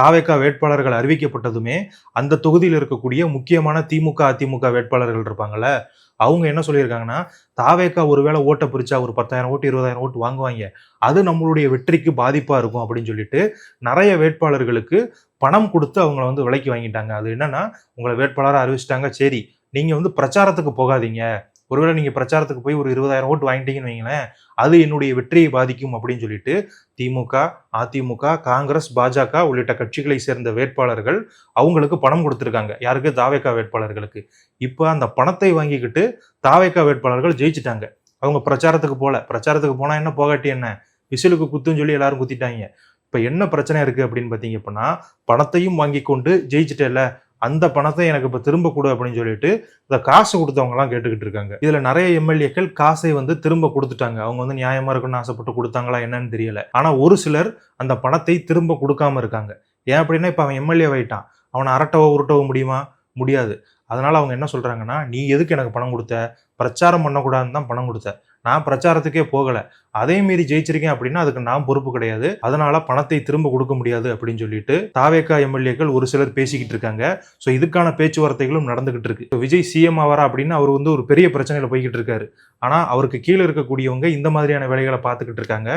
தாவேகா வேட்பாளர்கள் அறிவிக்கப்பட்டதுமே, அந்த தொகுதியில இருக்கக்கூடிய முக்கியமான திமுக, அதிமுக வேட்பாளர்கள் இருப்பாங்கல்ல, அவங்க என்ன சொல்லியிருக்காங்கன்னா, தாவேகா ஒருவேளை ஓட்ட பிரிச்சா ஒரு 10,000 ஓட்டு, 20,000 ஓட்டு வாங்குவாய்ங்க. அது நம்மளுடைய வெற்றிக்கு பாதிப்பா இருக்கும் அப்படின்னு சொல்லிட்டு, நெறைய வேட்பாளர்களுக்கு பணம் குடுத்து அவங்கள வந்து விலைக்கு வாங்கிட்டாங்க. அது என்னன்னா, உங்கள வேட்பாளரா அறிவிச்சுட்டாங்க. சரி, நீங்க வந்து பிரச்சாரத்துக்கு போகாதீங்க. ஒருவேளை நீங்க பிரச்சாரத்துக்கு போய் ஒரு 20,000 ஓட்டு வாங்கிட்டீங்கன்னு வைங்களேன், அது என்னுடைய வெற்றியை பாதிக்கும் அப்படின்னு சொல்லிட்டு, திமுக, அதிமுக, காங்கிரஸ், பாஜக உள்ளிட்ட கட்சிகளை சேர்ந்த வேட்பாளர்கள் அவங்களுக்கு பணம் குடுத்திருக்காங்க. யாருக்கு? தாவேகா வேட்பாளர்களுக்கு. இப்ப அந்த பணத்தை வாங்கிக்கிட்டு தாவேகா வேட்பாளர்கள் ஜெயிச்சுட்டாங்க. அவங்க பிரச்சாரத்துக்கு போல. பிரச்சாரத்துக்கு போனா என்ன? போகாட்டி என்ன? விசிலுக்கு குத்துன்னு சொல்லி எல்லாரும் குத்திட்டாய்ங்க. இப்ப என்ன பிரச்சனை இருக்கு அப்படின்னு பார்த்தீங்க அப்படின்னா, பணத்தையும் வாங்கிக் கொண்டு ஜெயிச்சுட்டேல்ல, அந்த பணத்த எனக்கு இப்ப திரும்ப குடு அப்படின்னு சொல்லிட்டு, இந்த காசு குடுத்தவங்கலாம் கேட்டுக்கிட்டு இருக்காங்க. இதுல நெறைய எம்.எல்.ஏக்கள் காசை வந்து திரும்ப குடுத்துட்டாங்க. அவங்க வந்து நியாயமா இருக்கும்னு ஆசைப்பட்டு குடுத்தாங்களா என்னன்னு தெரியல. ஆனா ஒரு சிலர் அந்த பணத்தை திரும்ப குடுக்காம இருக்காங்க. ஏன் அப்படின்னா, இப்ப அவன் எம்.எல்.ஏ ஆயிட்டான். அவன அரட்டவோ, உருட்டவோ முடியுமா? முடியாது. அதனால அவங்க என்ன சொல்றாங்கன்னா, "நீ எதுக்கு எனக்கு பணம் குடுத்த? பிரச்சாரம் பண்ணக்கூடாதுன்னு தான் பணம் குடுத்த. நான் பிரச்சாரத்துக்கே போகல. அதே மீறி ஜெயிச்சிருக்கேன் அப்படின்னா, அதுக்கு நான் பொறுப்பு கிடையாது. அதனால பணத்தை திரும்ப குடுக்க முடியாது" அப்படின்னு சொல்லிட்டு தாவேகா எம்.எல்.ஏக்கள் ஒரு சிலர் பேசிக்கிட்டு இருக்காங்க. சோ இதுக்கான பேச்சுவார்த்தைகளும் நடந்துகிட்டு இருக்கு. இப்ப விஜய் சிஎம் ஆவாரா அப்படின்னு அவர் வந்து ஒரு பெரிய பிரச்சனையில போய்க்கிட்டு இருக்காரு. ஆனா அவருக்கு கீழ இருக்கக்கூடியவங்க இந்த மாதிரியான வேலைகள பார்த்துக்கிட்டு இருக்காங்க.